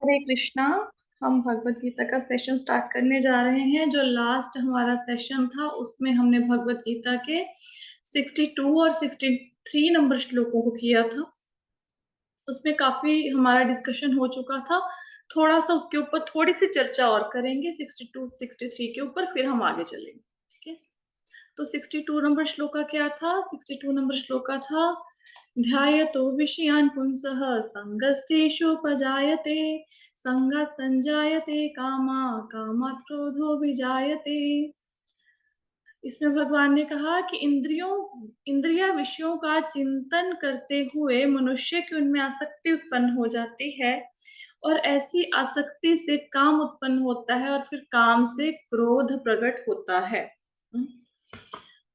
हरे कृष्णा। हम भगवत गीता का session start करने जा रहे हैं। जो लास्ट हमारा सेशन था उसमें हमने भगवत गीता के 62 और 63 नंबर श्लोकों को किया था। उसमें काफी हमारा डिस्कशन हो चुका था। थोड़ा सा उसके ऊपर थोड़ी सी चर्चा और करेंगे 62 63 के ऊपर, फिर हम आगे चलेंगे। ठीक है, तो 62 नंबर श्लोक का क्या था? 62 नंबर श्लोक का था, ध्यायतो विषयान् पुंसः संगस्तेषुपजायते संगात् संजायते कामा कामात् क्रोधो विजायते। इसमें भगवान ने कहा कि इंद्रिया विषयों का चिंतन करते हुए मनुष्य की उनमें आसक्ति उत्पन्न हो जाती है और ऐसी आसक्ति से काम उत्पन्न होता है और फिर काम से क्रोध प्रकट होता है।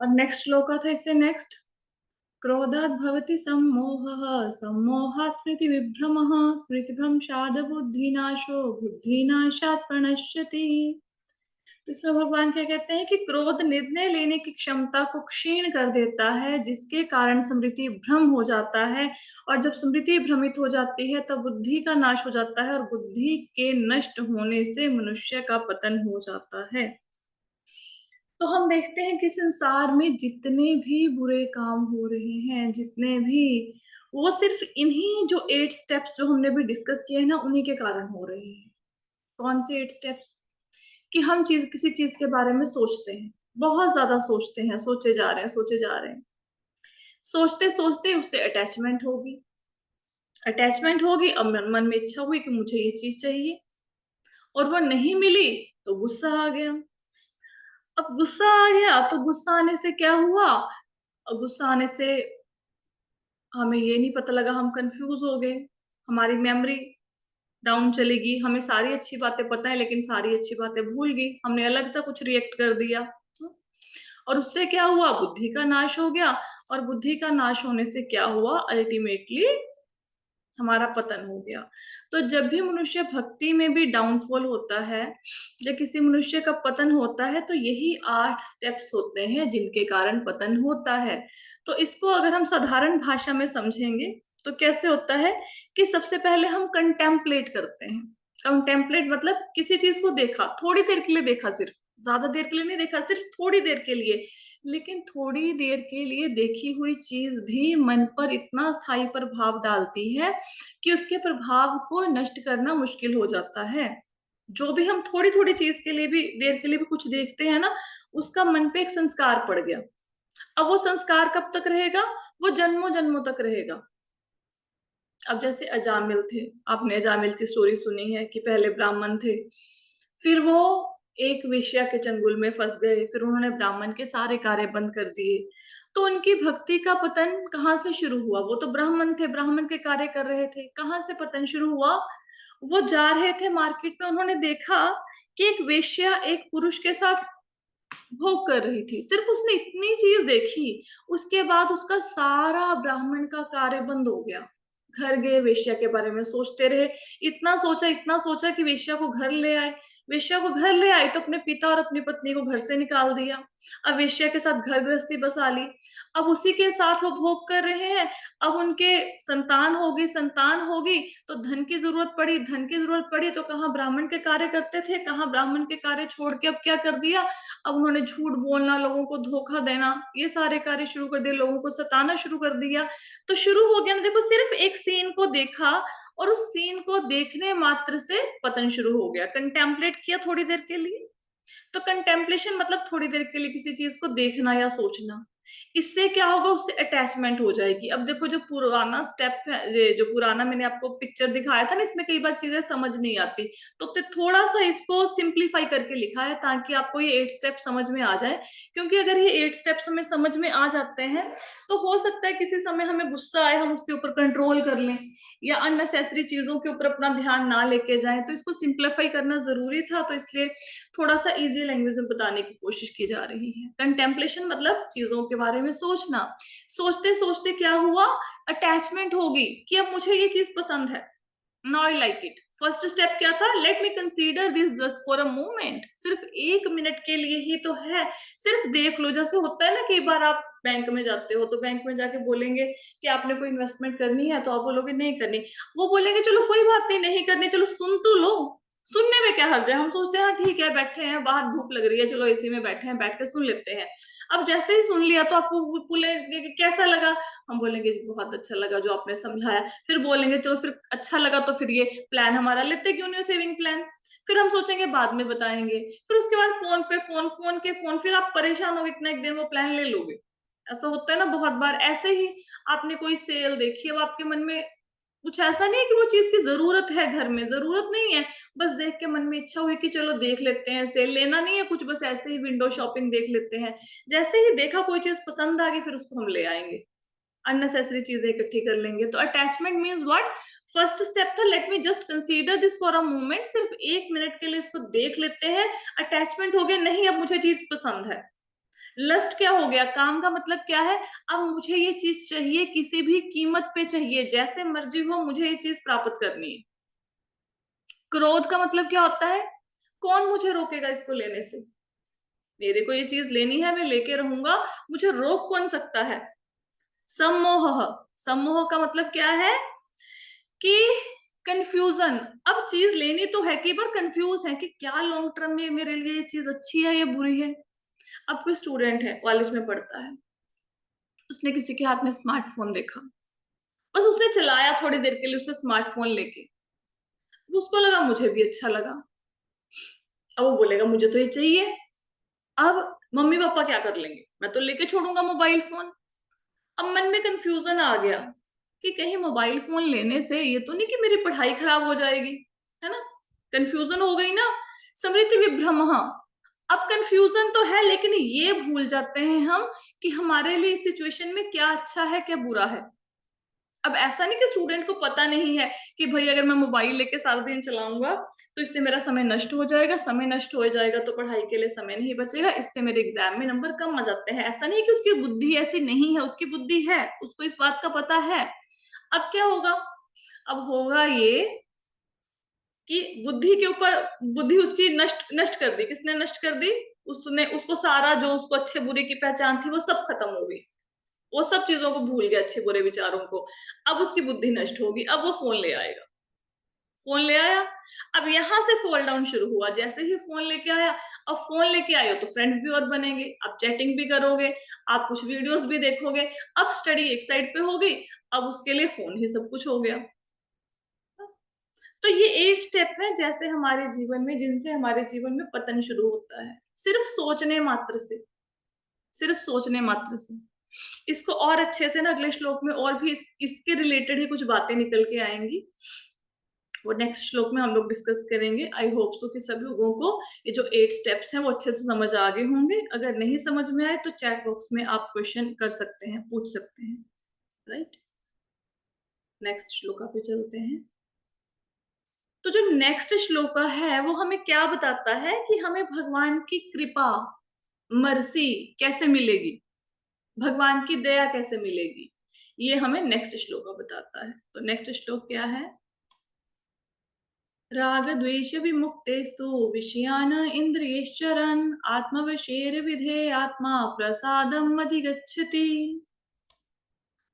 और नेक्स्ट श्लोक था इससे नेक्स्ट, क्रोधात् भवति सम्मोहः सम्मोहात् स्मृतिविभ्रमः स्मृतिभ्रंशात् बुद्धिनाशो बुद्धिनाशात् प्रणश्यति। तो इसमें भगवान क्या कहते हैं कि क्रोध निर्णय लेने की क्षमता को क्षीण कर देता है, जिसके कारण स्मृति भ्रम हो जाता है और जब स्मृति भ्रमित हो जाती है तब बुद्धि का नाश हो जाता है और बुद्धि के नष्ट होने से मनुष्य का पतन हो जाता है। तो हम देखते हैं कि संसार में जितने भी बुरे काम हो रहे हैं, जितने भी, वो सिर्फ इन्हीं जो 8 स्टेप्स जो हमने भी डिस्कस किए हैं ना, उन्हीं के कारण हो रहे हैं। कौन से 8 स्टेप्स? कि हम किसी चीज के बारे में सोचते हैं, बहुत ज्यादा सोचते हैं, सोचे जा रहे हैं, सोचे जा रहे हैं, सोचते सोचते उससे अटैचमेंट होगी। अब मन में इच्छा हुई कि मुझे ये चीज चाहिए और वो नहीं मिली तो गुस्सा आ गया। अब गुस्सा आ गया तो गुस्सा आने से क्या हुआ? और गुस्सा आने से हमें ये नहीं पता लगा, हम कंफ्यूज हो गए, हमारी मेमोरी डाउन चलेगी, हमें सारी अच्छी बातें पता है लेकिन सारी अच्छी बातें भूल गई, हमने अलग सा कुछ रिएक्ट कर दिया। और उससे क्या हुआ? बुद्धि का नाश हो गया। और बुद्धि का नाश होने से क्या हुआ? अल्टीमेटली हमारा पतन हो गया। तो जब भी मनुष्य भक्ति में भी डाउनफॉल होता है, जब किसी मनुष्य का पतन होता है, तो यही 8 स्टेप्स होते हैं जिनके कारण पतन होता है। तो इसको अगर हम साधारण भाषा में समझेंगे तो कैसे होता है कि सबसे पहले हम कंटेम्पलेट करते हैं। कंटेम्पलेट मतलब किसी चीज को देखा, थोड़ी देर के लिए देखा, सिर्फ ज्यादा देर के लिए नहीं देखा, सिर्फ थोड़ी देर के लिए। लेकिन थोड़ी देर के लिए देखी हुई चीज भी मन पर इतना स्थायी प्रभाव डालती है कि उसके प्रभाव को नष्ट करना मुश्किल हो जाता है। जो भी हम थोड़ी थोड़ी चीज के लिए भी, देर के लिए भी कुछ देखते हैं ना, उसका मन पे एक संस्कार पड़ गया। अब वो संस्कार कब तक रहेगा? वो जन्मों जन्मों तक रहेगा। अब जैसे अजामिल थे, आपने अजामिल की स्टोरी सुनी है कि पहले ब्राह्मण थे, फिर वो एक वेश्या के चंगुल में फंस गए, फिर उन्होंने ब्राह्मण के सारे कार्य बंद कर दिए। तो उनकी भक्ति का पतन कहाँ से शुरू हुआ? वो तो ब्राह्मण थे, ब्राह्मण के कार्य कर रहे थे, कहाँ से पतन शुरू हुआ? वो जा रहे थे मार्केट में, उन्होंने देखा कि एक वेश्या एक पुरुष के साथ भोग कर रही थी। सिर्फ उसने इतनी चीज देखी, उसके बाद उसका सारा ब्राह्मण का कार्य बंद हो गया। घर गए, वेश्या के बारे में सोचते रहे, इतना सोचा कि वेश्या को घर ले आए। वेश्या को घर ले आए तो अपने पिता और अपनी पत्नी को घर से निकाल दिया। अब वेश्या के साथ घर गृहस्थी बसा ली। अब उसी के साथ वो भोग कर रहे हैं। अब उनके संतान होगी तो धन की जरूरत पड़ी, धन की जरूरत पड़ी तो कहाँ ब्राह्मण के कार्य करते थे, कहाँ ब्राह्मण के कार्य छोड़ के अब क्या कर दिया? अब उन्होंने झूठ बोलना, लोगों को धोखा देना, ये सारे कार्य शुरू कर दिए, लोगों को सताना शुरू कर दिया। तो शुरू हो गया ना, देखो, सिर्फ एक सीन को देखा और उस सीन को देखने मात्र से पतन शुरू हो गया। कंटेम्पलेट किया थोड़ी देर के लिए, तो कंटेम्पलेशन मतलब थोड़ी देर के लिए किसी चीज को देखना या सोचना। इससे क्या होगा? उससे अटैचमेंट हो जाएगी। अब देखो, जो पुराना स्टेप है, ये जो पुराना मैंने आपको पिक्चर दिखाया था ना, इसमें कई बार चीजें समझ नहीं आती, तो थोड़ा सा इसको सिंप्लीफाई करके लिखा है ताकि आपको ये 8 स्टेप समझ में आ जाए। क्योंकि अगर ये 8 स्टेप्स हमें समझ में आ जाते हैं तो हो सकता है किसी समय हमें गुस्सा आए, हम उसके ऊपर कंट्रोल कर लें या अननेसेसरी चीजों के ऊपर अपना ध्यान ना लेके जाएं। तो इसको सिंप्लीफाई करना जरूरी था, तो इसलिए थोड़ा सा इजी लैंग्वेज में बताने की कोशिश की जा रही है। कंटेम्पलेशन मतलब चीजों के बारे में सोचना। सोचते सोचते क्या हुआ? अटैचमेंट होगी कि अब मुझे ये चीज पसंद है, now I like it. First step क्या था? Let me consider this just for a moment. सिर्फ 1 मिनट के लिए ही तो है, सिर्फ देख लो। जैसे होता है ना, कई बार आप बैंक में जाते हो तो बैंक में जाके बोलेंगे कि आपने कोई इन्वेस्टमेंट करनी है, तो आप बोलोगे नहीं करनी। वो बोलेंगे चलो कोई बात नहीं, नहीं करनी, चलो सुन तो लो। सुनने में क्या हर्ज है, हम सोचते हैं हाँ ठीक है, बैठे हैं बाहर धूप लग रही है, चलो एसी में बैठे हैं, बैठ के सुन लेते हैं। अब जैसे ही सुन लिया तो आपको बोलेंगे कि कैसा लगा, हम बोलेंगे जी बहुत अच्छा लगा जो आपने समझाया। फिर बोलेंगे चलो फिर अच्छा लगा तो फिर ये प्लान हमारा लेते क्यों नहीं, सेविंग प्लान। फिर हम सोचेंगे बाद में बताएंगे। फिर उसके बाद फोन पे फोन, फोन के फोन, फिर आप परेशान हो इतना, एक दिन वो प्लान ले लोगे। ऐसा होता है ना बहुत बार। ऐसे ही आपने कोई सेल देखी, अब आपके मन में कुछ ऐसा नहीं है कि वो चीज की जरूरत है, घर में जरूरत नहीं है, बस देख के मन में इच्छा हुई कि चलो देख लेते हैं, सेल लेना नहीं है कुछ, बस ऐसे ही विंडो शॉपिंग देख लेते हैं। जैसे ही देखा कोई चीज पसंद आ गई, फिर उसको हम ले आएंगे, अननेसेसरी चीजें इकट्ठी कर लेंगे। तो attachment means what, first step था let me just consider this for a moment, सिर्फ 1 मिनट के लिए इसको देख लेते हैं। अटैचमेंट हो गया, नहीं अब मुझे चीज पसंद है। लस्ट क्या हो गया, काम का मतलब क्या है, अब मुझे ये चीज चाहिए, किसी भी कीमत पे चाहिए, जैसे मर्जी हो मुझे ये चीज प्राप्त करनी है। क्रोध का मतलब क्या होता है, कौन मुझे रोकेगा इसको लेने से, मेरे को ये चीज लेनी है, मैं लेके रहूंगा, मुझे रोक कौन सकता है। सम्मोह, सम्मोह का मतलब क्या है कि कंफ्यूजन। अब चीज लेनी तो है, कई बार कंफ्यूज है कि क्या लॉन्ग टर्म में मेरे लिए ये चीज अच्छी है या बुरी है। अब कोई स्टूडेंट है, कॉलेज में पढ़ता है, उसने किसी के हाथ में स्मार्टफोन देखा, बस उसने चलाया थोड़ी देर के लिए उसे स्मार्टफोन लेके, उसको लगा मुझे भी अच्छा लगा, अब वो बोलेगा मुझे तो ये चाहिए। अब मम्मी पापा क्या कर लेंगे, मैं तो लेके छोड़ूंगा मोबाइल फोन। अब मन में कंफ्यूजन आ गया कि कहीं मोबाइल फोन लेने से ये तो नहीं कि मेरी पढ़ाई खराब हो जाएगी, है ना। कंफ्यूजन हो गई ना, स्मृति विभ्रम। अब कंफ्यूजन तो है, लेकिन ये भूल जाते हैं हम कि हमारे लिए इस सिचुएशन में क्या अच्छा है क्या बुरा है। अब ऐसा नहीं कि स्टूडेंट को पता नहीं है कि भाई अगर मैं मोबाइल लेके सारा दिन चलाऊंगा तो इससे मेरा समय नष्ट हो जाएगा, समय नष्ट हो जाएगा तो पढ़ाई के लिए समय नहीं बचेगा, इससे मेरे एग्जाम में नंबर कम आ जाते हैं। ऐसा नहीं कि उसकी बुद्धि ऐसी नहीं है, उसकी बुद्धि है, उसको इस बात का पता है। अब क्या होगा, अब होगा ये कि बुद्धि के ऊपर, बुद्धि उसकी नष्ट नष्ट कर दी, किसने नष्ट कर दी, उसने, उसको सारा जो उसको अच्छे बुरे की पहचान थी वो सब खत्म हो गई, वो सब चीजों को भूल गया, अच्छे बुरे विचारों को। अब उसकी बुद्धि नष्ट होगी, अब वो फोन ले आएगा, फोन ले आया। अब यहां से फॉल डाउन शुरू हुआ, जैसे ही फोन लेके आया, अब फोन लेके आए हो तो फ्रेंड्स भी और बनेंगे, आप चैटिंग भी करोगे, आप कुछ वीडियोस भी देखोगे, अब स्टडी एक साइड पे हो गई, अब उसके लिए फोन ही सब कुछ हो गया। तो ये 8 स्टेप है जैसे हमारे जीवन में, जिनसे हमारे जीवन में पतन शुरू होता है, सिर्फ सोचने मात्र से, सिर्फ सोचने मात्र से। इसको और अच्छे से ना अगले श्लोक में और भी इसके रिलेटेड ही कुछ बातें निकल के आएंगी, वो नेक्स्ट श्लोक में हम लोग डिस्कस करेंगे। आई होप सो कि सब लोगों को ये जो 8 स्टेप्स हैं वो अच्छे से समझ आ गए होंगे। अगर नहीं समझ में आए तो चैट बॉक्स में आप क्वेश्चन कर सकते हैं, पूछ सकते हैं, राइट। नेक्स्ट श्लोका पे चलते हैं। तो जो नेक्स्ट श्लोका है वो हमें क्या बताता है कि हमें भगवान की कृपा, मर्सी कैसे मिलेगी, भगवान की दया कैसे मिलेगी, ये हमें नेक्स्ट श्लोक बताता है। तो नेक्स्ट श्लोक क्या है, राग द्वेष विमुक्तेस्तु विषयान इंद्रियश्चरन् आत्मवशेर विधे आत्मा प्रसादम अधिगच्छति।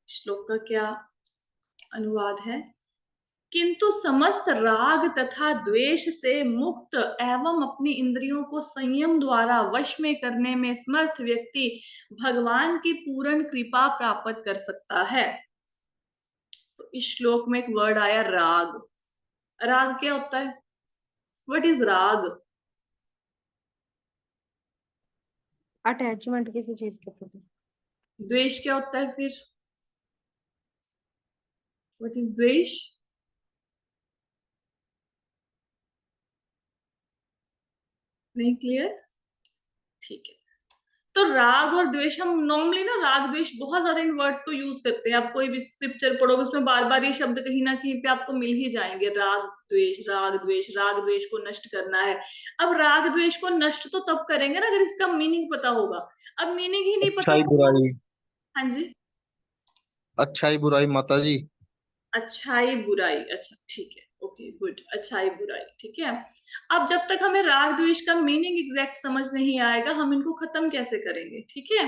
श्लोक का क्या अनुवाद है, किंतु समस्त राग तथा द्वेष से मुक्त एवं अपनी इंद्रियों को संयम द्वारा वश में करने में समर्थ व्यक्ति भगवान की पूर्ण कृपा प्राप्त कर सकता है। तो इस श्लोक में एक वर्ड आया राग। राग क्या होता है, व्हाट इज राग। अटैचमेंट किसी चीज के प्रति। द्वेष क्या होता है फिर, व्हाट इज द्वेष। नहीं क्लियर, ठीक है। तो राग और द्वेष, हम नॉर्मली ना राग द्वेष बहुत ज्यादा इन वर्ड्स को यूज करते हैं। आप कोई भी स्क्रिप्चर पढ़ोगे उसमें बार बार ये शब्द कहीं ना कहीं पे आपको मिल ही जाएंगे, राग द्वेष, राग द्वेष, राग द्वेष को नष्ट करना है। अब राग द्वेष को नष्ट तो तब करेंगे ना अगर इसका मीनिंग पता होगा। अब मीनिंग ही नहीं पता अच्छाई होगा। बुराई। हाँ जी, अच्छाई बुराई माता जी। अच्छाई बुराई, अच्छा ठीक है, ओके। ओके गुड, अच्छाई बुराई, ठीक है। अब जब तक हमें राग द्वेष का मीनिंग एग्जैक्ट समझ नहीं आएगा, हम इनको खत्म कैसे करेंगे, ठीक है।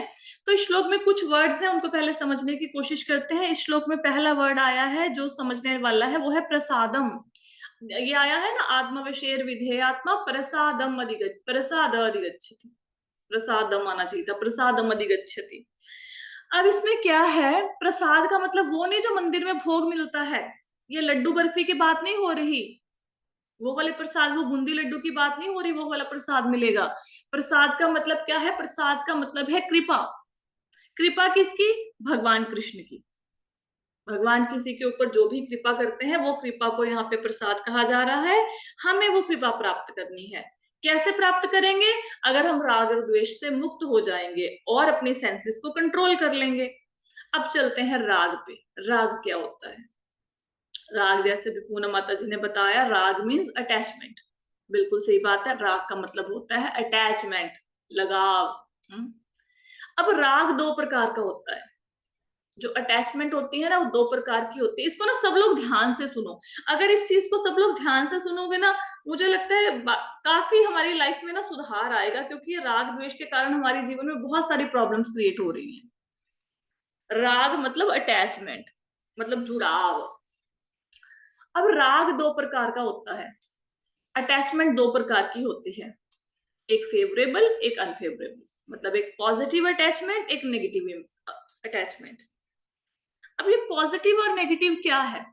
तो इस श्लोक में कुछ वर्ड्स हैं, उनको पहले समझने की कोशिश करते हैं। इस श्लोक में पहला वर्ड आया है जो समझने वाला है, वो है प्रसादम। ये आया है ना, आत्मविषेर विधेयात्मा प्रसादम प्रसाद अधिगच्छति, प्रसादम आना चाहिए था, प्रसादम अधिगच्छति। अब इसमें क्या है, प्रसाद का मतलब वो नहीं जो मंदिर में भोग मिलता है, ये लड्डू बर्फी की बात नहीं हो रही, वो वाले प्रसाद, वो बूंदी लड्डू की बात नहीं हो रही, वो वाला प्रसाद मिलेगा। प्रसाद का मतलब क्या है, प्रसाद का मतलब है कृपा। कृपा किसकी, भगवान कृष्ण की। भगवान किसी के ऊपर जो भी कृपा करते हैं, वो कृपा को यहाँ पे प्रसाद कहा जा रहा है। हमें वो कृपा प्राप्त करनी है। कैसे प्राप्त करेंगे, अगर हम राग और द्वेष से मुक्त हो जाएंगे और अपने सेंसेस को कंट्रोल कर लेंगे। अब चलते हैं राग पे। राग क्या होता है, राग जैसे भी पूनम माता जी ने बताया, राग मीन्स अटैचमेंट। बिल्कुल सही बात है, राग का मतलब होता है अटैचमेंट, लगाव। अब राग दो प्रकार का होता है, जो अटैचमेंट होती है ना, वो दो प्रकार की होती है। इसको ना सब लोग ध्यान से सुनो। अगर इस चीज को सब लोग ध्यान से सुनोगे ना, मुझे लगता है काफी हमारी लाइफ में ना सुधार आएगा, क्योंकि ये राग द्वेष के कारण हमारे जीवन में बहुत सारी प्रॉब्लम्स क्रिएट हो रही हैं। राग मतलब अटैचमेंट, मतलब जुड़ाव। अब राग दो प्रकार का होता है, अटैचमेंट दो प्रकार की होती है, एक फेवरेबल एक अनफेवरेबल, मतलब एक पॉजिटिव अटैचमेंट एक नेगेटिव अटैचमेंट। अब ये पॉजिटिव और नेगेटिव क्या है,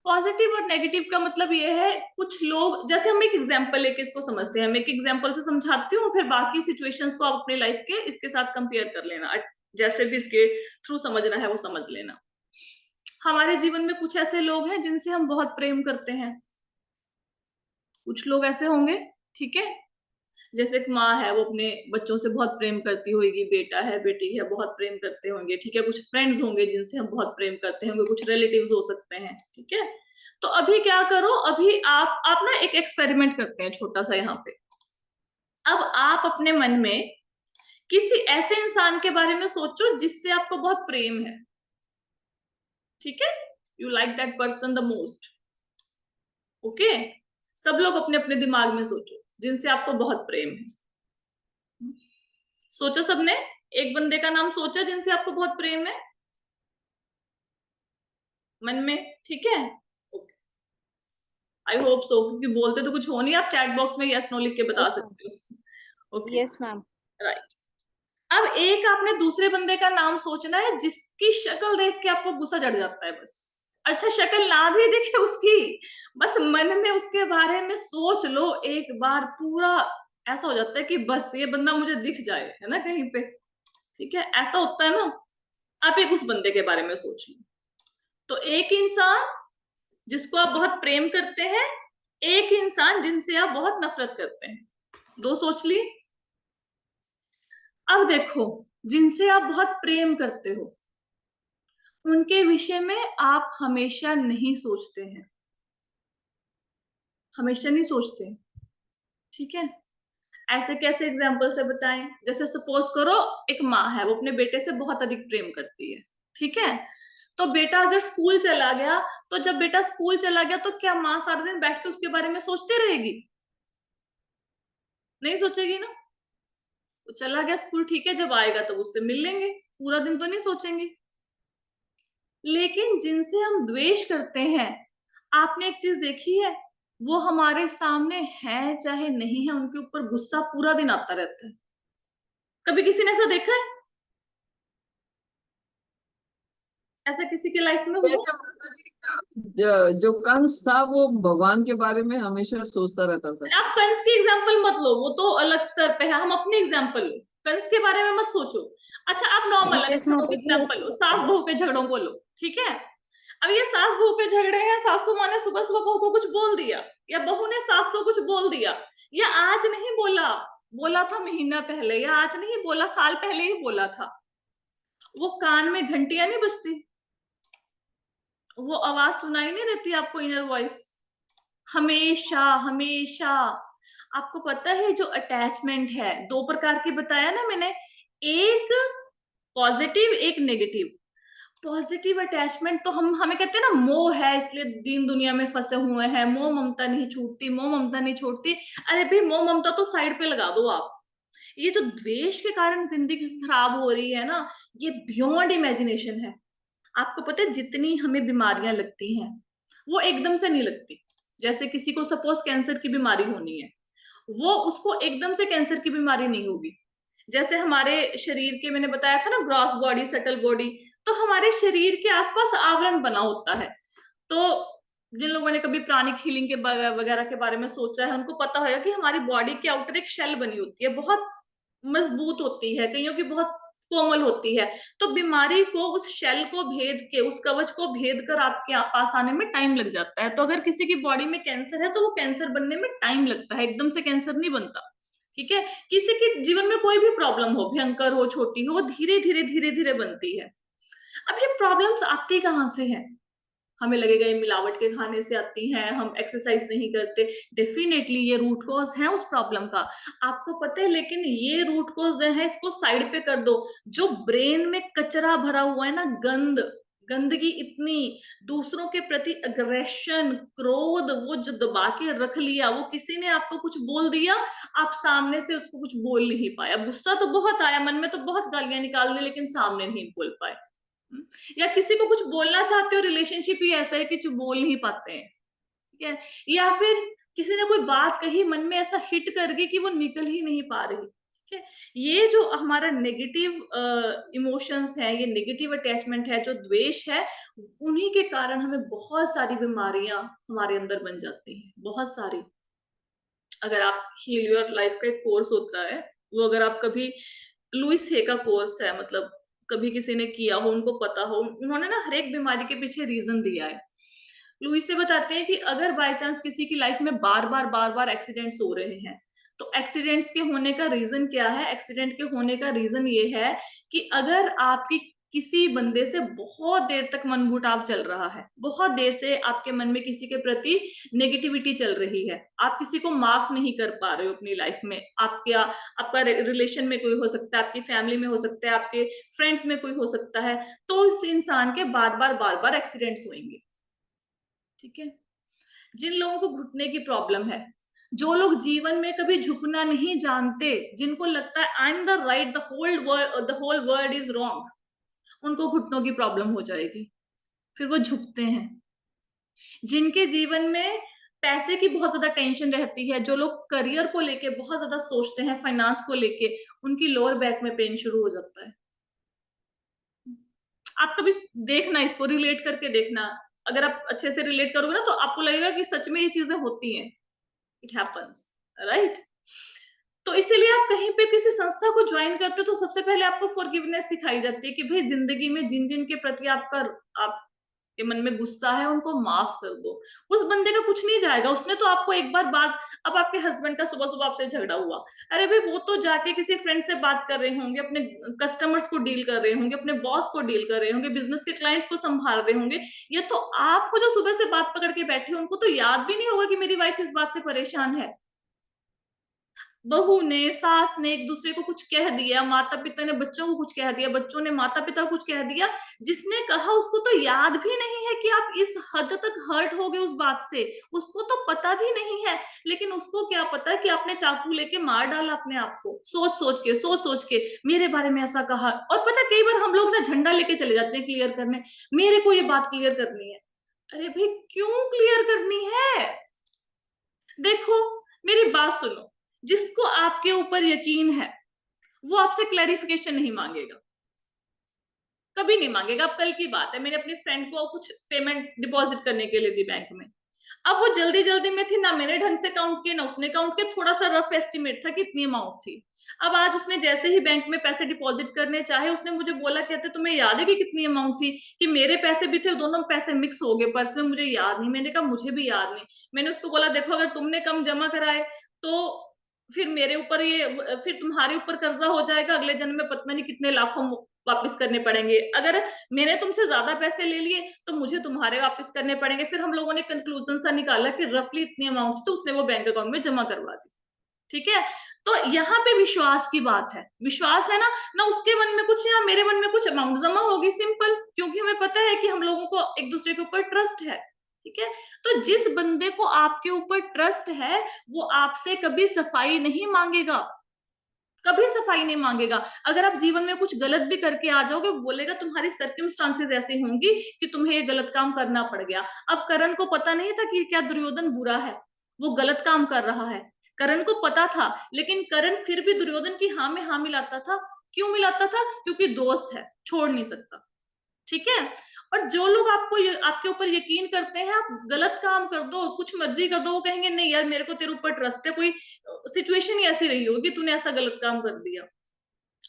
पॉजिटिव और नेगेटिव का मतलब ये है, कुछ लोग, जैसे हम एक एग्जांपल लेके इसको समझते हैं, मैं एक एग्जांपल से समझाती हूँ, फिर बाकी सिचुएशंस को आप अपने लाइफ के इसके साथ कंपेयर कर लेना, जैसे भी इसके थ्रू समझना है वो समझ लेना। हमारे जीवन में कुछ ऐसे लोग हैं जिनसे हम बहुत प्रेम करते हैं, कुछ लोग ऐसे होंगे, ठीक है। जैसे एक माँ है, वो अपने बच्चों से बहुत प्रेम करती होगी, बेटा है बेटी है बहुत प्रेम करते होंगे, ठीक है। कुछ फ्रेंड्स होंगे जिनसे हम बहुत प्रेम करते होंगे, कुछ रिलेटिव्स हो सकते हैं, ठीक है। तो अभी क्या करो, अभी आप ना एक एक्सपेरिमेंट करते हैं छोटा सा यहाँ पे। अब आप अपने मन में किसी ऐसे इंसान के बारे में सोचो जिससे आपको बहुत प्रेम है, ठीक है। You like that person the most, okay. सब लोग अपने अपने दिमाग में सोचो जिनसे आपको बहुत प्रेम है। सोचो सबने, एक बंदे का नाम सोचा जिनसे आपको बहुत प्रेम है मन में, ठीक है। आई होप सो, क्योंकि बोलते तो कुछ हो नहीं, आप चैट बॉक्स में यस नो लिख के बता सकते हो, ओके। Yes ma'am. राइट। अब एक आपने दूसरे बंदे का नाम सोचना है जिसकी शक्ल देख के आपको गुस्सा चढ़ जाता है, बस। अच्छा, शक्ल ना भी दिखे उसकी, बस मन में उसके बारे में सोच लो एक बार पूरा, ऐसा हो जाता है कि बस ये बंदा मुझे दिख जाए, है ना, कहीं पे, ठीक है, ऐसा होता है ना। आप एक उस बंदे के बारे में सोच लो। तो एक इंसान जिसको आप बहुत प्रेम करते हैं, एक इंसान जिनसे आप बहुत नफरत करते हैं, दो सोच लिए। अब देखो, जिनसे आप बहुत प्रेम करते हो उनके विषय में आप हमेशा नहीं सोचते हैं, हमेशा नहीं सोचते, ठीक है। ऐसे कैसे एग्जाम्पल से बताएं, जैसे सपोज करो एक माँ है, वो अपने बेटे से बहुत अधिक प्रेम करती है, ठीक है। तो बेटा अगर स्कूल चला गया, तो जब बेटा स्कूल चला गया तो क्या माँ सारा दिन बैठ के उसके बारे में सोचती रहेगी, नहीं सोचेगी ना। वो चला गया स्कूल, ठीक है, जब आएगा तो उससे मिल लेंगे, पूरा दिन तो नहीं सोचेंगे। लेकिन जिनसे हम द्वेष करते हैं, आपने एक चीज देखी है, वो हमारे सामने है चाहे नहीं है, उनके ऊपर गुस्सा पूरा दिन आता रहता है। कभी किसी ने ऐसा देखा है, ऐसा किसी के लाइफ में हुआ? जो कंस था वो भगवान के बारे में हमेशा सोचता रहता था। आप कंस की एग्जाम्पल मत लो, वो तो अलग स्तर पे है, हम अपनी एग्जाम्पल लो, कंस के बारे में मत सोचो। अच्छा, आप नॉर्मल एग्जाम्पल लो, सास बहू के झगड़ों को लो, ठीक है। अब ये सास बहू के झगड़े हैं, सासू माँ ने सुबह सुबह बहू को कुछ बोल दिया, या बहू ने सास को कुछ बोल दिया, या आज नहीं बोला, बोला था महीना पहले, या आज नहीं बोला, साल पहले ही बोला था, वो कान में घंटियां नहीं बजती, वो आवाज सुनाई नहीं देती आपको, इनर वॉइस, हमेशा हमेशा। आपको पता है जो अटैचमेंट है दो प्रकार की बताया ना मैंने, एक पॉजिटिव एक नेगेटिव। पॉजिटिव अटैचमेंट तो हम हमें कहते हैं ना, मोह है इसलिए दीन दुनिया में फंसे हुए हैं, मोह ममता नहीं छूटती, मोह ममता नहीं छोड़ती। अरे भाई, मोह ममता तो साइड पे लगा दो आप। ये जो द्वेष के कारण जिंदगी खराब हो रही है ना, ये बियॉन्ड इमेजिनेशन है। आपको पता है, जितनी हमें बीमारियां लगती हैं वो एकदम से नहीं लगती। जैसे किसी को सपोज कैंसर की बीमारी होनी है, वो उसको एकदम से कैंसर की बीमारी नहीं होगी। जैसे हमारे शरीर के, मैंने बताया था ना, ग्रॉस बॉडी सटल बॉडी, तो हमारे शरीर के आसपास आवरण बना होता है। तो जिन लोगों ने कभी प्राणिक हीलिंग के वगैरह के बारे में सोचा है, उनको पता होगा कि हमारी बॉडी के आउटर एक शेल बनी होती है, बहुत मजबूत होती है, कईयों की बहुत कोमल होती है। तो बीमारी को, उस शेल को भेद के, उस कवच को भेद कर आपके पास आने में टाइम लग जाता है। तो अगर किसी की बॉडी में कैंसर है तो वो कैंसर बनने में टाइम लगता है, एकदम से कैंसर नहीं बनता। ठीक है। किसी के जीवन में कोई भी प्रॉब्लम हो, भयंकर हो छोटी हो, वो धीरे धीरे धीरे धीरे बनती है। अब ये प्रॉब्लम्स आती कहाँ से हैं? हमें लगेगा ये मिलावट के खाने से आती हैं, हम एक्सरसाइज नहीं करते। डेफिनेटली ये रूट कॉज है उस प्रॉब्लम का, आपको पता है। लेकिन ये रूट कॉज जो है, इसको साइड पे कर दो। जो ब्रेन में कचरा भरा हुआ है ना, गंदगी इतनी, दूसरों के प्रति अग्रेशन, क्रोध, वो जो दबा के रख लिया, वो किसी ने आपको कुछ बोल दिया, आप सामने से उसको कुछ बोल नहीं पाया। गुस्सा तो बहुत आया, मन में तो बहुत गालियां निकाल दी, लेकिन सामने नहीं बोल पाए। या किसी को कुछ बोलना चाहते हो, रिलेशनशिप ही ऐसा है कि जो बोल नहीं पाते हैं। ठीक है। या फिर किसी ने कोई बात कही, मन में ऐसा हिट कर गई कि वो निकल ही नहीं पा रही। ठीक है। ये जो हमारा नेगेटिव इमोशंस है, ये नेगेटिव अटैचमेंट है, जो द्वेष है, उन्हीं के कारण हमें बहुत सारी बीमारियां हमारे अंदर बन जाती हैं, बहुत सारी। अगर आप हील योर लाइफ का एक कोर्स होता है, वो अगर आप कभी, लुइस हे का कोर्स है, मतलब कभी किसी ने किया हो, उनको पता हो, उन्होंने ना हर एक बीमारी के पीछे रीजन दिया है। लुइस से बताते हैं कि अगर बाय चांस किसी की लाइफ में बार बार एक्सीडेंट्स हो रहे हैं, तो एक्सीडेंट्स के होने का रीजन क्या है? एक्सीडेंट के होने का रीजन ये है कि अगर आपकी किसी बंदे से बहुत देर तक मनमुटाव चल रहा है, बहुत देर से आपके मन में किसी के प्रति नेगेटिविटी चल रही है, आप किसी को माफ नहीं कर पा रहे हो अपनी लाइफ में, आपका रिलेशन में कोई हो सकता है, आपकी फैमिली में हो सकता है, आपके फ्रेंड्स में कोई हो सकता है, तो उस इंसान के बार बार एक्सीडेंट्स होंगे। ठीक है। जिन लोगों को घुटने की प्रॉब्लम है, जो लोग जीवन में कभी झुकना नहीं जानते, जिनको लगता है I am the right, the whole world is wrong, उनको घुटनों की प्रॉब्लम हो जाएगी, फिर वो झुकते हैं। जिनके जीवन में पैसे की बहुत ज्यादा टेंशन रहती है, जो लोग करियर को लेके बहुत ज्यादा सोचते हैं, फाइनेंस को लेके, उनकी लोअर बैक में पेन शुरू हो जाता है। आप कभी देखना, इसको रिलेट करके देखना। अगर आप अच्छे से रिलेट करोगे ना, तो आपको लगेगा कि सच में ये चीजें होती हैं। It happens, right? तो इसीलिए आप कहीं पे किसी संस्था को ज्वाइन करते हो, तो सबसे पहले आपको फॉरगिवनेस सिखाई जाती है कि भाई, जिंदगी में जिन जिन के प्रति आपके मन में गुस्सा है, उनको माफ कर दो। उस बंदे का कुछ नहीं जाएगा, उसने तो आपको एक बार बात, अब आपके हस्बैंड का सुबह सुबह आपसे झगड़ा हुआ, अरे भाई, वो तो जाके किसी फ्रेंड से बात कर रहे होंगे, अपने कस्टमर्स को डील कर रहे होंगे, अपने बॉस को डील कर रहे होंगे, बिजनेस के क्लाइंट्स को संभाल रहे होंगे। ये तो आपको जो सुबह से बात पकड़ के बैठे, उनको तो याद भी नहीं होगा कि मेरी वाइफ इस बात से परेशान है। बहू ने, सास ने एक दूसरे को कुछ कह दिया, माता पिता ने बच्चों को कुछ कह दिया, बच्चों ने माता पिता को कुछ कह दिया, जिसने कहा उसको तो याद भी नहीं है कि आप इस हद तक हर्ट हो गए उस बात से, उसको तो पता भी नहीं है। लेकिन उसको क्या पता कि आपने चाकू लेके मार डाला अपने आप को, सोच सोच के मेरे बारे में ऐसा कहा। और पता, कई बार हम लोग ना झंडा लेके चले जाते हैं क्लियर करने, मेरे को ये बात क्लियर करनी है। अरे भाई, क्यों क्लियर करनी है? देखो, मेरी बात सुनो, जिसको आपके ऊपर यकीन है, वो आपसे क्लैरिफिकेशन नहीं मांगेगा, कभी नहीं मांगेगा। अब कल की बात है, मैंने अपनी फ्रेंड को कुछ पेमेंट डिपॉजिट करने के लिए दी बैंक में। अब वो जल्दी जल्दी में थी, ना मैंने ढंग से काउंट किया, ना उसने काउंट किया, थोड़ा सा रफ एस्टिमेट था कि इतनी अमाउंट थी। अब आज उसने जैसे ही बैंक में पैसे डिपॉजिट करने चाहे, उसने मुझे बोला, कहते तुम्हें याद है कि कितनी अमाउंट थी? कि मेरे पैसे भी थे, दोनों पैसे मिक्स हो गए पर्स में, मुझे याद नहीं। मैंने कहा मुझे भी याद नहीं। मैंने उसको बोला, देखो, अगर तुमने कम जमा कराए तो फिर मेरे ऊपर ये, फिर तुम्हारे ऊपर कर्जा हो जाएगा, अगले जन्म में पता नहीं कितने लाखों वापस करने पड़ेंगे। अगर मैंने तुमसे ज्यादा पैसे ले लिए तो मुझे तुम्हारे वापस करने पड़ेंगे। फिर हम लोगों ने कंक्लूजन सा निकाला कि रफली इतनी अमाउंट, तो उसने वो बैंक अकाउंट में जमा करवा दी। ठीक है। तो यहाँ पे विश्वास की बात है, विश्वास है ना, ना उसके मन में कुछ या मेरे मन में कुछ, अमाउंट जमा होगी, सिंपल, क्योंकि हमें पता है कि हम लोगों को एक दूसरे के ऊपर ट्रस्ट है। ठीक है, तो जिस बंदे को आपके ऊपर ट्रस्ट है वो आपसे कभी सफाई नहीं मांगेगा, कभी सफाई नहीं मांगेगा। अगर आप जीवन में कुछ गलत भी करके आ जाओगे, बोलेगा तुम्हारी सर्कमस्टांसेस ऐसी होंगी कि तुम्हें ये गलत काम करना पड़ गया। अब करण को पता नहीं था कि क्या दुर्योधन बुरा है, वो गलत काम कर रहा है, करण को पता था, लेकिन करण फिर भी दुर्योधन की हाँ में हाँ मिलाता था। क्यों मिलाता था? क्योंकि दोस्त है, छोड़ नहीं सकता। ठीक है, और जो लोग आपके ऊपर यकीन करते हैं, आप गलत काम कर दो, कुछ मर्जी कर दो, वो कहेंगे नहीं यार मेरे को तेरे ऊपर ट्रस्ट है, कोई सिचुएशन ही ऐसी रही होगी तूने ऐसा गलत काम कर दिया।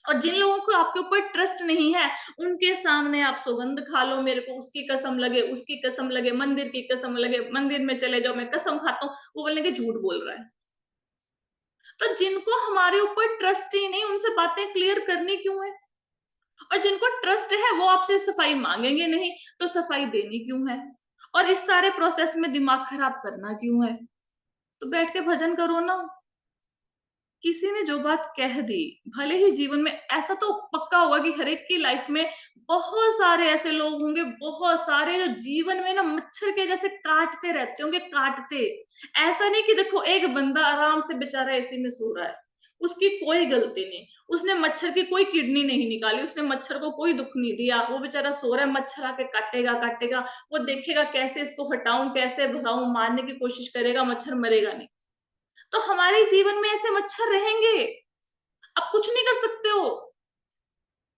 और जिन लोगों को आपके ऊपर ट्रस्ट नहीं है, उनके सामने आप सौगंध खा लो, मेरे को उसकी कसम लगे, उसकी कसम लगे, मंदिर की कसम लगे, मंदिर में चले जाओ मैं कसम खाता हूँ, वो बोलेंगे झूठ बोल रहा है। तो जिनको हमारे ऊपर ट्रस्ट ही नहीं, उनसे बातें क्लियर करनी क्यों है? और जिनको ट्रस्ट है वो आपसे सफाई मांगेंगे नहीं, तो सफाई देनी क्यों है? और इस सारे प्रोसेस में दिमाग खराब करना क्यों है? तो बैठ के भजन करो ना। किसी ने जो बात कह दी, भले ही जीवन में ऐसा तो पक्का होगा कि हर एक की लाइफ में बहुत सारे ऐसे लोग होंगे, बहुत सारे जो जीवन में ना मच्छर के जैसे काटते रहते होंगे, काटते। ऐसा नहीं कि देखो एक बंदा आराम से बेचारा एसी में सो रहा है, उसकी कोई गलती नहीं, उसने मच्छर की कोई किडनी नहीं निकाली, उसने मच्छर को कोई दुख नहीं दिया, वो बेचारा सो रहा है, मच्छर आके काटेगा काटेगा, वो देखेगा कैसे इसको हटाऊं, कैसे भगाऊं, मारने की कोशिश करेगा, मच्छर मरेगा नहीं। तो हमारे जीवन में ऐसे मच्छर रहेंगे, आप कुछ नहीं कर सकते हो,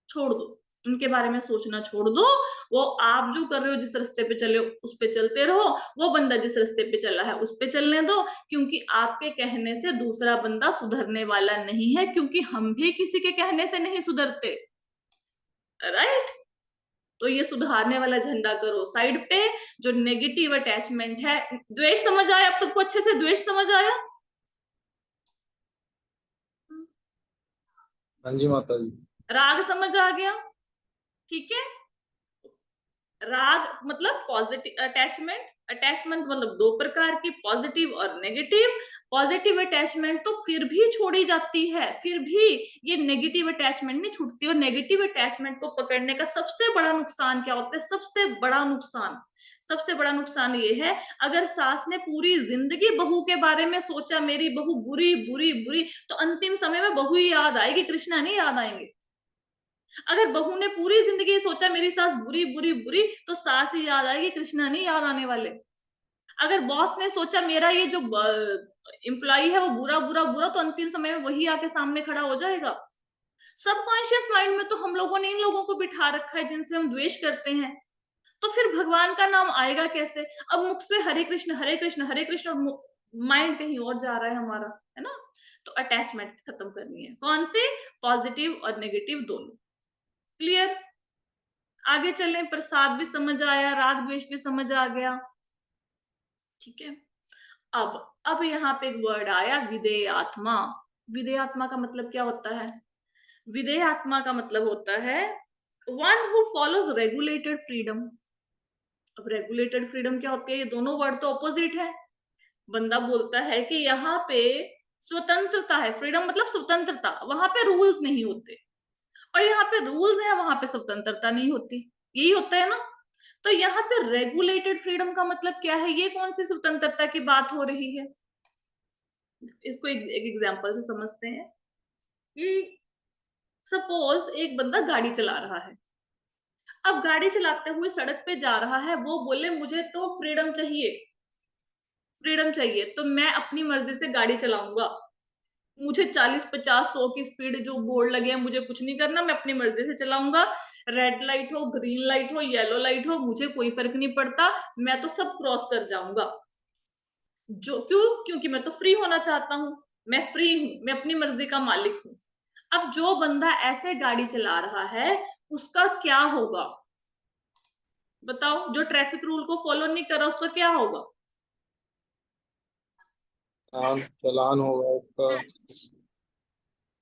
छोड़ दो, उनके बारे में सोचना छोड़ दो। वो आप जो कर रहे हो, जिस रास्ते पे चले हो उस पे चलते रहो, वो बंदा जिस रास्ते पे चला है उस पे चलने दो, क्योंकि आपके कहने से दूसरा बंदा सुधरने वाला नहीं है, क्योंकि हम भी किसी के कहने से नहीं सुधरते, राइट? तो ये सुधारने वाला झंडा करो साइड पे। जो नेगेटिव अटैचमेंट है, द्वेष समझ आया आप सबको? अच्छे से द्वेष समझ आया? हाँ जी माता जी। राग समझ आ गया? ठीक है, राग मतलब पॉजिटिव अटैचमेंट, अटैचमेंट मतलब दो प्रकार की, पॉजिटिव और नेगेटिव। पॉजिटिव अटैचमेंट तो फिर भी छोड़ी जाती है, फिर भी ये नेगेटिव अटैचमेंट नहीं छूटती। और नेगेटिव अटैचमेंट को पकड़ने का सबसे बड़ा नुकसान क्या होता है? सबसे बड़ा नुकसान, सबसे बड़ा नुकसान ये है, अगर सास ने पूरी जिंदगी बहू के बारे में सोचा, मेरी बहू बुरी बुरी बुरी, तो अंतिम समय में बहू ही याद आएगी, कृष्णा नहीं याद आएंगे। अगर बहू ने पूरी जिंदगी सोचा मेरी सास बुरी बुरी बुरी, तो सास ही याद आएगी, कृष्णा नहीं याद आने वाले। अगर बॉस ने सोचा मेरा ये जो एम्प्लॉय है वो बुरा बुरा बुरा, तो अंतिम समय में वही आके सामने खड़ा हो जाएगा। सबकॉन्शियस माइंड में तो हम लोगों ने इन लोगों को बिठा रखा है जिनसे हम द्वेष करते हैं, तो फिर भगवान का नाम आएगा कैसे? अब मुख से हरे कृष्ण हरे कृष्ण हरे कृष्ण, और माइंड कहीं और जा रहा है हमारा, है ना? तो अटैचमेंट खत्म करनी है, कौन सी? पॉजिटिव और नेगेटिव दोनों। क्लियर? आगे चलें, प्रसाद भी समझ आया, राग द्वेष भी समझ आ गया। ठीक है, अब यहाँ पे एक वर्ड आया, विदेय आत्मा। विदेय आत्मा का मतलब क्या होता है? विदेय आत्मा का मतलब होता है one who follows regulated freedom. अब रेगुलेटेड फ्रीडम क्या होती है? ये दोनों वर्ड तो ऑपोजिट है। बंदा बोलता है कि यहाँ पे स्वतंत्रता है, फ्रीडम मतलब स्वतंत्रता, वहां पे रूल्स नहीं होते, और यहाँ पे रूल्स है, वहां पे स्वतंत्रता नहीं होती, यही होता है ना? तो यहाँ पे रेगुलेटेड फ्रीडम का मतलब क्या है? ये कौन सी स्वतंत्रता की बात हो रही है? इसको एक एग्जांपल से समझते हैं कि सपोज एक बंदा गाड़ी चला रहा है, अब गाड़ी चलाते हुए सड़क पे जा रहा है, वो बोले मुझे तो फ्रीडम चाहिए, फ्रीडम चाहिए, तो मैं अपनी मर्जी से गाड़ी चलाऊंगा, मुझे 40 50 100 की स्पीड जो बोर्ड लगे हैं मुझे कुछ नहीं करना, मैं अपनी मर्जी से चलाऊंगा, रेड लाइट हो, ग्रीन लाइट हो, येलो लाइट हो, मुझे कोई फर्क नहीं पड़ता, मैं तो सब क्रॉस कर जाऊंगा। जो क्यों? क्योंकि मैं तो फ्री होना चाहता हूं, मैं फ्री हूं, मैं अपनी मर्जी का मालिक हूं। अब जो बंदा ऐसे गाड़ी चला रहा है उसका क्या होगा? बताओ, जो ट्रैफिक रूल को फॉलो नहीं कर रहा उसका क्या होगा? चालान होगा उसका।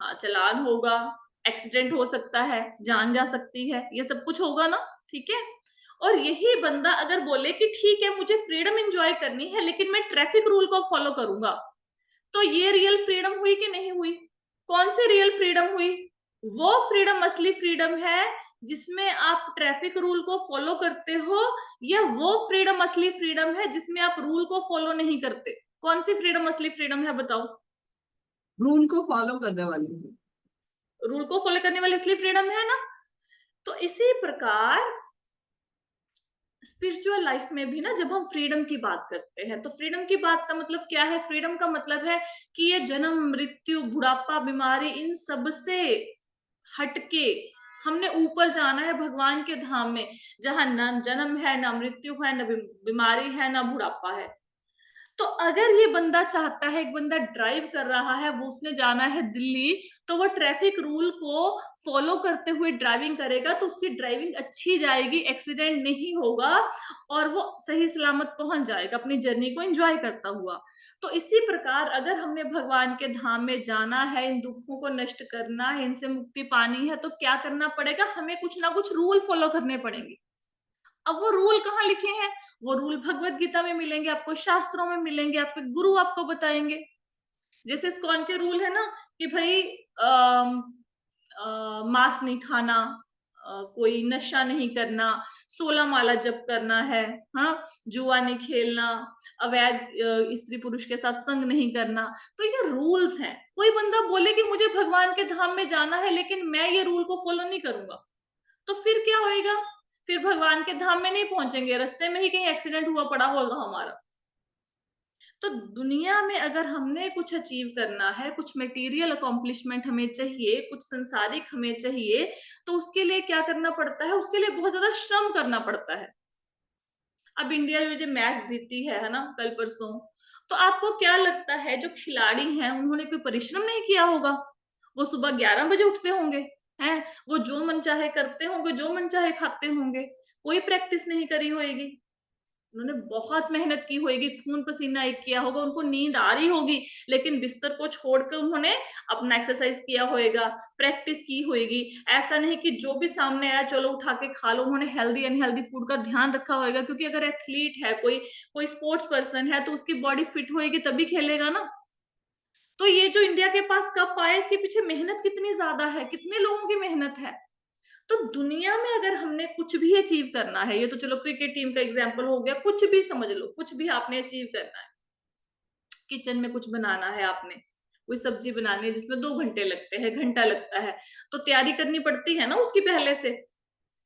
हाँ, चालान होगा, एक्सीडेंट हो सकता है, जान जा सकती है, ये सब कुछ होगा ना? ठीक है, और यही बंदा अगर बोले कि ठीक है मुझे फ्रीडम एंजॉय करनी है लेकिन मैं ट्रैफिक रूल को फॉलो करूंगा, तो ये रियल फ्रीडम हुई कि नहीं हुई? कौन सी रियल फ्रीडम हुई? वो फ्रीडम असली फ्रीडम है जिसमें आप ट्रैफिक रूल को फॉलो करते हो, या वो फ्रीडम असली फ्रीडम है जिसमें आप रूल को फॉलो नहीं करते? कौन सी फ्रीडम असली फ्रीडम है बताओ? रूल को फॉलो करने वाली हूँ। रूल को फॉलो करने वाली असली फ्रीडम है ना? तो इसी प्रकार स्पिरिचुअल लाइफ में भी ना, जब हम फ्रीडम की बात करते हैं तो फ्रीडम की बात का मतलब क्या है? फ्रीडम का मतलब है कि ये जन्म, मृत्यु, बुढ़ापा, बीमारी, इन सब से हटके हमने ऊपर जाना है भगवान के धाम में, जहां न जन्म है, ना मृत्यु है, ना बीमारी है, ना बुढ़ापा है। तो अगर ये बंदा चाहता है, एक बंदा ड्राइव कर रहा है, वो उसने जाना है दिल्ली, तो वो ट्रैफिक रूल को फॉलो करते हुए ड्राइविंग करेगा तो उसकी ड्राइविंग अच्छी जाएगी, एक्सीडेंट नहीं होगा और वो सही सलामत पहुंच जाएगा अपनी जर्नी को एंजॉय करता हुआ। तो इसी प्रकार अगर हमने भगवान के धाम में जाना है, इन दुखों को नष्ट करना है, इनसे मुक्ति पानी है, तो क्या करना पड़ेगा? हमें कुछ ना कुछ रूल फॉलो करने पड़ेंगे। अब वो रूल कहाँ लिखे हैं? वो रूल भगवत गीता में मिलेंगे आपको, शास्त्रों में मिलेंगे, आपके गुरु आपको बताएंगे। जैसे इस्कॉन के रूल है ना कि भाई मांस नहीं खाना, कोई नशा नहीं करना, 16 माला जप करना है, हाँ, जुआ नहीं खेलना, अवैध स्त्री पुरुष के साथ संग नहीं करना। तो ये रूल्स हैं। कोई बंदा बोले कि मुझे भगवान के धाम में जाना है लेकिन मैं ये रूल को फॉलो नहीं करूंगा, तो फिर क्या होएगा? फिर भगवान के धाम में नहीं पहुंचेंगे, रास्ते में ही कहीं एक्सीडेंट हुआ पड़ा होगा हमारा। तो दुनिया में अगर हमने कुछ अचीव करना है, कुछ मटेरियल अकॉम्प्लिशमेंट हमें चाहिए, कुछ संसारिक हमें चाहिए, तो उसके लिए क्या करना पड़ता है? उसके लिए बहुत ज्यादा श्रम करना पड़ता है। अब इंडिया में जो मैच जीती है ना, कल परसों, तो आपको क्या लगता है जो खिलाड़ी हैं उन्होंने कोई परिश्रम नहीं किया होगा? वो सुबह 11 बजे उठते होंगे, हैं, वो जो मन चाहे करते होंगे, जो मन चाहे खाते होंगे, कोई प्रैक्टिस नहीं करी होगी। उन्होंने बहुत मेहनत की होगी, खून पसीना एक किया होगा, उनको नींद आ रही होगी, लेकिन बिस्तर को छोड़कर उन्होंने अपना एक्सरसाइज किया होएगा, प्रैक्टिस की होगी। ऐसा नहीं कि जो भी सामने आया चलो उठा के खा लो। उन्होंने हेल्दी अनहेल्दी फूड का ध्यान रखा होगा, क्योंकि अगर एथलीट है, कोई कोई स्पोर्ट्स पर्सन है, तो उसकी बॉडी फिट होएगी तभी खेलेगा ना। तो ये जो इंडिया के पास कप आया, इसके पीछे मेहनत कितनी ज्यादा है, कितने लोगों की मेहनत है। तो दुनिया में अगर हमने कुछ भी अचीव करना है, ये तो चलो क्रिकेट टीम का एग्जांपल हो गया, कुछ भी समझ लो, कुछ भी आपने अचीव करना है, किचन में कुछ बनाना है आपने, कोई सब्जी बनानी है जिसमें 2 घंटे लगते हैं, घंटा लगता है, तो तैयारी करनी पड़ती है ना उसकी, पहले से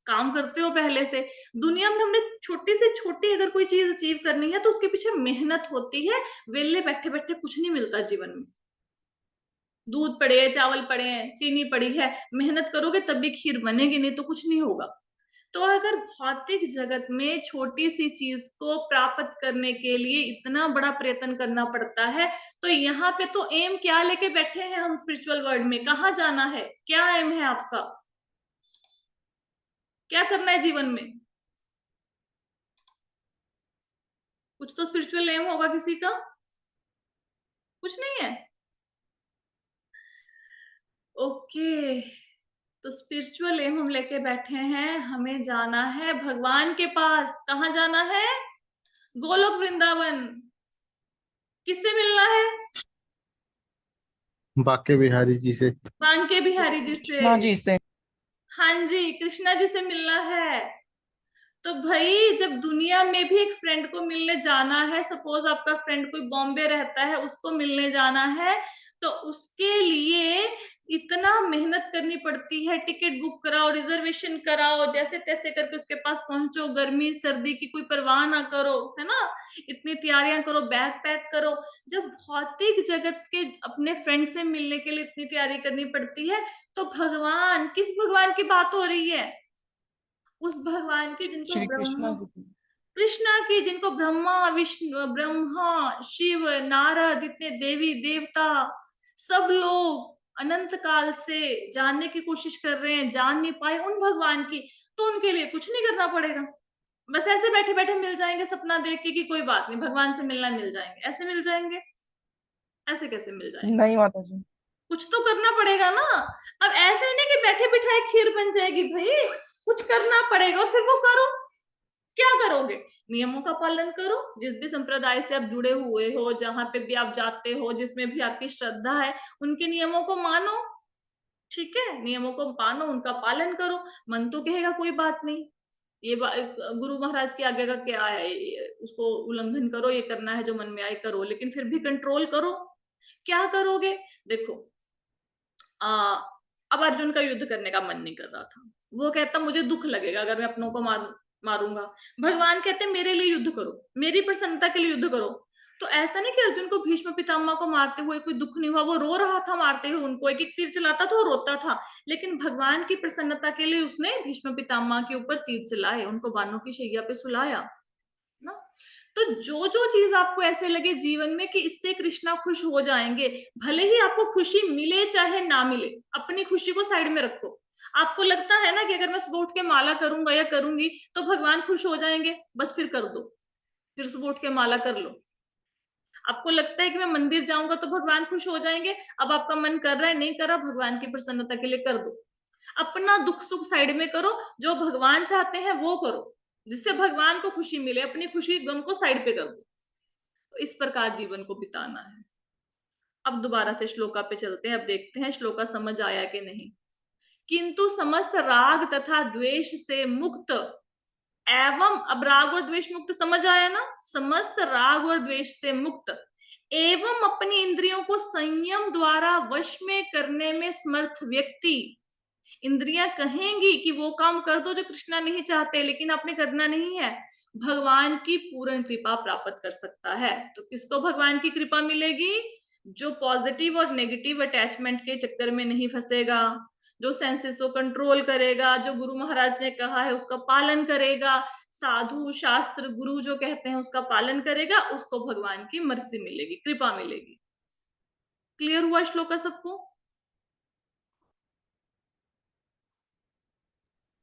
काम करते हो पहले से। दुनिया में हमने छोटी से छोटी अगर कोई चीज अचीव करनी है तो उसके पीछे मेहनत होती है। वेले बैठे बैठे कुछ नहीं मिलता जीवन में। दूध पड़े है, चावल पड़े हैं, चीनी पड़ी है, मेहनत करोगे तब भी खीर बनेगी, नहीं तो कुछ नहीं होगा। तो अगर भौतिक जगत में छोटी सी चीज को प्राप्त करने के लिए इतना बड़ा प्रयत्न करना पड़ता है, तो यहाँ पे तो एम क्या लेके बैठे हैं हम स्पिरिचुअल वर्ल्ड में? कहाँ जाना है? क्या एम है आपका? क्या करना है जीवन में? कुछ तो स्पिरिचुअल एम होगा किसी का? कुछ नहीं है। ओके, तो स्पिरिचुअल एम हम लेके बैठे हैं, हमें जाना है भगवान के पास। कहाँ जाना है? गोलोक वृंदावन। किससे मिलना है? बाके बिहारी जी से। बांके बिहारी जी से। कृष्णा जी से। हाँ जी, कृष्णा जी से मिलना है। तो भाई जब दुनिया में भी एक फ्रेंड को मिलने जाना है, सपोज आपका फ्रेंड कोई बॉम्बे रहता है, उसको मिलने जाना है, तो उसके लिए इतना मेहनत करनी पड़ती है। टिकट बुक कराओ, रिजर्वेशन कराओ, जैसे तैसे करके उसके पास पहुंचो, गर्मी सर्दी की कोई परवाह ना करो, है ना, इतनी तैयारियां करो, बैग पैक करो। जब भौतिक जगत के अपने फ्रेंड से मिलने के लिए इतनी तैयारी करनी पड़ती है, तो भगवान, किस भगवान की बात हो रही है? उस भगवान की जिनको श्री कृष्णा ब्रह्मा, जी की। कृष्णा की, जिनको ब्रह्मा विष्णु, ब्रह्मा, शिव, नारद, इतने देवी देवता, सब लोग अनंत काल से जानने की कोशिश कर रहे हैं, जान नहीं पाए उन भगवान की। तो उनके लिए कुछ नहीं करना पड़ेगा, बस ऐसे बैठे बैठे मिल जाएंगे सपना देख के कि कोई बात नहीं, भगवान से मिलना, मिल जाएंगे। ऐसे मिल जाएंगे? ऐसे कैसे मिल जाएंगे? नहीं माता जी। कुछ तो करना पड़ेगा ना। अब ऐसे ही नहीं कि बैठे बिठाए खीर बन जाएगी, भाई कुछ करना पड़ेगा, फिर वो करो। क्या करोगे? नियमों का पालन करो, जिस भी संप्रदाय से आप जुड़े हुए हो, जहां पे भी आप जाते हो, जिसमें भी आपकी श्रद्धा है, उनके नियमों को मानो। ठीक है, नियमों को मानो, उनका पालन करो। मन तो कहेगा कोई बात नहीं, ये गुरु महाराज की आज्ञा का क्या है, उसको उल्लंघन करो, ये करना है जो मन में आए करो, लेकिन फिर भी कंट्रोल करो। क्या करोगे? देखो, आ, अब अर्जुन का युद्ध करने का मन नहीं कर रहा था। वो कहता मुझे दुख लगेगा अगर मैं अपनों को मारूंगा। भगवान कहते मेरे लिए युद्ध करो, मेरी प्रसन्नता के लिए युद्ध करो। तो ऐसा नहीं कि अर्जुन को भीष्म पितामह को मारते हुए कोई दुख नहीं हुआ, वो रो रहा था मारते हुए उनको, एक एक तीर चलाता था और रोता था, लेकिन भगवान की प्रसन्नता के लिए उसने भीष्म पितामह के ऊपर तीर चलाए, उनको बाणों की शैया पे सुलाया ना। तो जो जो चीज आपको ऐसे लगे जीवन में कि इससे कृष्णा खुश हो जाएंगे, भले ही आपको खुशी मिले चाहे ना मिले, अपनी खुशी को साइड में रखो। आपको लगता है ना कि अगर मैं सुबह उठ के माला करूंगा या करूंगी तो भगवान खुश हो जाएंगे, बस फिर कर दो, फिर सुबह उठ के माला कर लो। आपको लगता है कि मैं मंदिर जाऊंगा तो भगवान खुश हो जाएंगे, अब आपका मन कर रहा है नहीं कर रहा, भगवान की प्रसन्नता के लिए कर दो। अपना दुख सुख साइड में करो, जो भगवान चाहते हैं वो करो, जिससे भगवान को खुशी मिले, अपनी खुशी गम को साइड पे कर दो। तो इस प्रकार जीवन को बिताना है। अब दोबारा से श्लोका पे चलते हैं, अब देखते हैं श्लोका समझ आया कि नहीं। किंतु समस्त राग तथा द्वेष से मुक्त एवं, अब राग और द्वेष मुक्त समझ आया ना, समस्त राग और द्वेष से मुक्त एवं अपनी इंद्रियों को संयम द्वारा वश में करने में समर्थ व्यक्ति, इंद्रियां कहेंगी कि वो काम कर दो जो कृष्णा नहीं चाहते, लेकिन आपने करना नहीं है, भगवान की पूर्ण कृपा प्राप्त कर सकता है। तो किसको भगवान की कृपा मिलेगी? जो पॉजिटिव और नेगेटिव अटैचमेंट के चक्कर में नहीं फंसेगा, जो सेंसेस को कंट्रोल करेगा, जो गुरु महाराज ने कहा है उसका पालन करेगा, साधु शास्त्र गुरु जो कहते हैं उसका पालन करेगा, उसको भगवान की मर्सी मिलेगी, कृपा मिलेगी। क्लियर हुआ श्लोका सबको?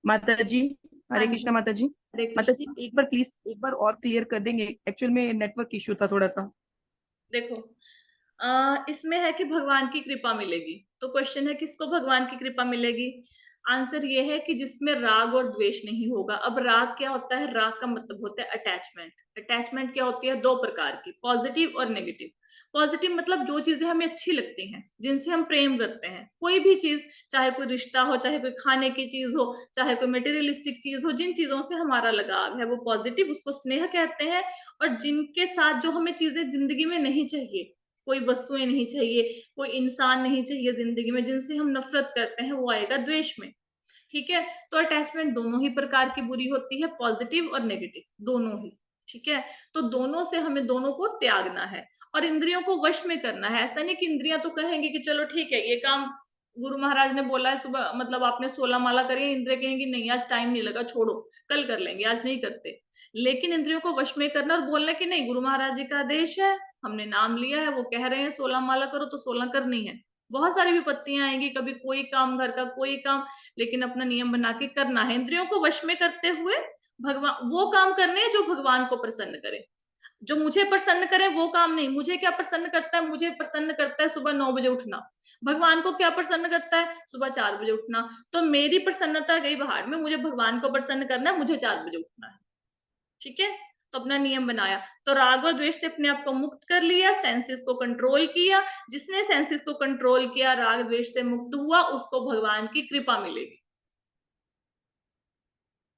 माता जी, हाँ हरे जी, कृष्णा माता जी। हरे माता जी कृष्णा। एक बार प्लीज, एक बार और क्लियर कर देंगे, एक्चुअल में नेटवर्क इश्यू था थोड़ा सा। देखो, इसमें है कि भगवान की कृपा मिलेगी, तो क्वेश्चन है किसको भगवान की कृपा मिलेगी? आंसर ये है कि जिसमें राग और द्वेष नहीं होगा। अब राग क्या होता है? राग का मतलब होता है अटैचमेंट। अटैचमेंट क्या होती है? दो प्रकार की, पॉजिटिव और नेगेटिव। पॉजिटिव मतलब जो चीजें हमें अच्छी लगती हैं, जिनसे हम प्रेम करते हैं, कोई भी चीज, चाहे कोई रिश्ता हो, चाहे कोई खाने की चीज हो, चाहे कोई मटेरियलिस्टिक चीज हो, जिन चीजों से हमारा लगाव है वो पॉजिटिव, उसको स्नेह कहते हैं। और जिनके साथ जो हमें चीजें जिंदगी में नहीं चाहिए, कोई वस्तुएं नहीं चाहिए, कोई इंसान नहीं चाहिए जिंदगी में, जिनसे हम नफरत करते हैं, वो आएगा द्वेष में। ठीक है, तो अटैचमेंट दोनों ही प्रकार की बुरी होती है, पॉजिटिव और नेगेटिव दोनों ही। ठीक है, तो दोनों से हमें दोनों को त्यागना है और इंद्रियों को वश में करना है। ऐसा नहीं कि इंद्रियां तो कहेंगी कि चलो ठीक है, ये काम गुरु महाराज ने बोला है सुबह, मतलब आपने 16 माला करी, इंद्रिया कहेंगी नहीं आज टाइम नहीं लगा, छोड़ो कल कर लेंगे, आज नहीं करते। लेकिन इंद्रियों को वश में करना और बोलना कि नहीं, गुरु महाराज जी का आदेश है, हमने नाम लिया है, वो कह रहे हैं 16 माला करो तो 16 करनी है। बहुत सारी विपत्तियां आएंगी, कभी कोई काम, घर का कोई काम, लेकिन अपना नियम बना के करना है, इंद्रियों को वश में करते हुए भगवान वो काम करने हैं जो भगवान को प्रसन्न करे, जो मुझे प्रसन्न करे वो काम नहीं। मुझे क्या प्रसन्न करता है? मुझे प्रसन्न करता है सुबह 9 बजे उठना। भगवान को क्या प्रसन्न करता है? सुबह 4 बजे उठना। तो मेरी प्रसन्नता गई बाहर में, मुझे भगवान को प्रसन्न करना है, मुझे 4 बजे उठना है। ठीक है, तो अपना नियम बनाया, तो राग और द्वेष से अपने आप को मुक्त कर लिया, सेंसेस को कंट्रोल किया। जिसने सेंसेस को कंट्रोल किया, राग द्वेष से मुक्त हुआ, उसको भगवान की कृपा मिलेगी।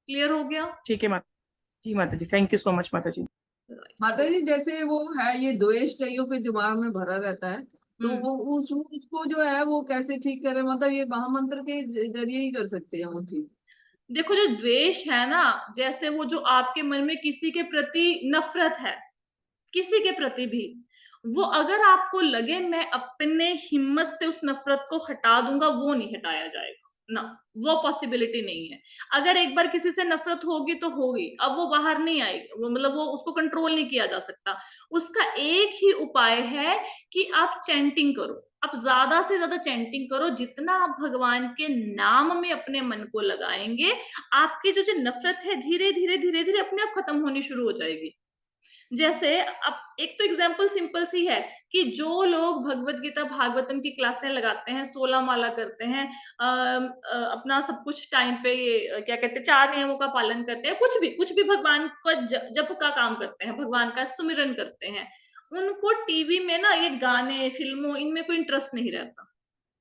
क्लियर हो गया? ठीक है माता जी। माता जी थैंक यू सो मच माता जी। माता जी जैसे वो है, ये द्वेष कईयों के दिमाग में भरा रहता है, तो वो उसको जो है वो कैसे ठीक करे? मतलब ये महामंत्र के जरिए ही कर सकते हैं वो ठीक? देखो, जो द्वेष है ना, जैसे वो जो आपके मन में किसी के प्रति नफरत है, किसी के प्रति भी, वो अगर आपको लगे मैं अपने हिम्मत से उस नफरत को हटा दूंगा, वो नहीं हटाया जाएगा ना, वो पॉसिबिलिटी नहीं है। अगर एक बार किसी से नफरत होगी तो होगी, अब वो बाहर नहीं आएगी, वो मतलब वो उसको कंट्रोल नहीं किया जा सकता। उसका एक ही उपाय है कि आप चैंटिंग करो, आप ज्यादा से ज्यादा चैंटिंग करो। जितना आप भगवान के नाम में अपने मन को लगाएंगे, आपकी जो नफरत है धीरे धीरे धीरे धीरे अपने आप खत्म होनी शुरू हो जाएगी। जैसे अब एक तो एग्जाम्पल सिंपल सी है कि जो लोग भगवत गीता भागवतम की क्लासें लगाते हैं, 16 माला करते हैं, अपना सब कुछ टाइम पे ये क्या कहते हैं 4 नियमों का पालन करते हैं, कुछ भी भगवान का जप का काम करते हैं, भगवान का सुमिरन करते हैं, उनको टीवी में ना ये गाने फिल्मों इनमें कोई इंटरेस्ट नहीं रहता,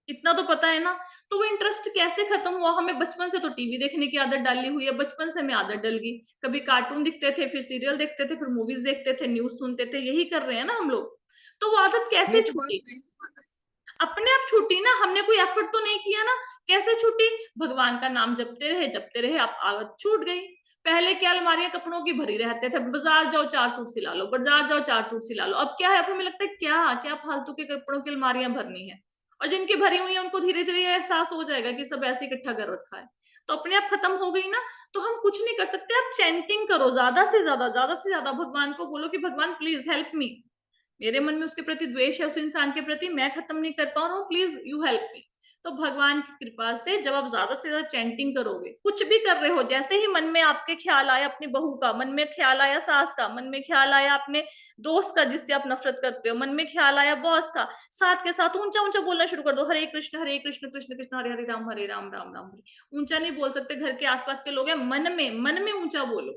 इतना तो पता है ना। तो वो इंटरेस्ट कैसे खत्म हुआ? हमें बचपन से तो टीवी देखने की आदत डाली हुई है, बचपन से हमें आदत डल गई, कभी कार्टून दिखते थे, फिर सीरियल देखते थे, फिर मूवीज देखते थे, न्यूज सुनते थे, यही कर रहे हैं ना हम लोग। तो वो आदत कैसे ये तो बात छूटी? सही है। अपने आप छूटी ना, हमने कोई एफर्ट तो नहीं किया ना। कैसे छूटी? भगवान का नाम जपते रहे, अब आदत छूट गई। पहले क्या अलमारियां कपड़ों की भरी रहते थे, बाजार जाओ 4 सूट सिला लो, बाजार जाओ 4 सूट सिला लो। अब क्या है, अब हमें लगता है क्या क्या फालतू के कपड़ों की अलमारियां भरनी है। और जिनकी भरी हुई है उनको धीरे धीरे एहसास हो जाएगा कि सब ऐसे इकट्ठा कर रखा है, तो अपने आप खत्म हो गई ना। तो हम कुछ नहीं कर सकते, आप चैंटिंग करो ज्यादा से ज्यादा भगवान को बोलो कि भगवान प्लीज हेल्प मी, मेरे मन में उसके प्रति द्वेष है, उस इंसान के प्रति, मैं खत्म नहीं कर पा रहा हूँ, प्लीज यू हेल्प मी। तो भगवान की कृपा से जब आप ज्यादा से ज्यादा चैंटिंग करोगे, कुछ भी कर रहे हो, जैसे ही मन में आपके ख्याल आया अपनी बहू का, मन में ख्याल आया सास का, मन में ख्याल आया अपने दोस्त का जिससे आप नफरत करते हो, मन में ख्याल आया बॉस का, साथ के साथ ऊंचा ऊंचा बोलना शुरू कर दो, हरे कृष्ण कृष्ण कृष्ण हरे हरे राम राम राम हरे। ऊंचा नहीं बोल सकते, घर के आसपास के लोग हैं, मन में ऊंचा बोलो,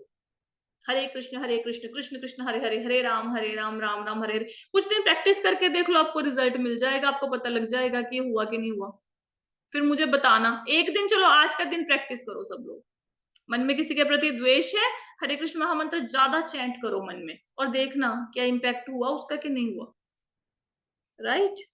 हरे कृष्ण कृष्ण कृष्ण हरे हरे हरे राम राम राम हरे हरे। कुछ दिन प्रैक्टिस करके देख लो, आपको रिजल्ट मिल जाएगा, आपको पता लग जाएगा कि ये हुआ कि नहीं हुआ। फिर मुझे बताना एक दिन, चलो आज का दिन प्रैक्टिस करो सब लोग, मन में किसी के प्रति द्वेष है, हरे कृष्ण महामंत्र ज्यादा चैंट करो मन में, और देखना क्या इम्पैक्ट हुआ उसका कि नहीं हुआ। राइट।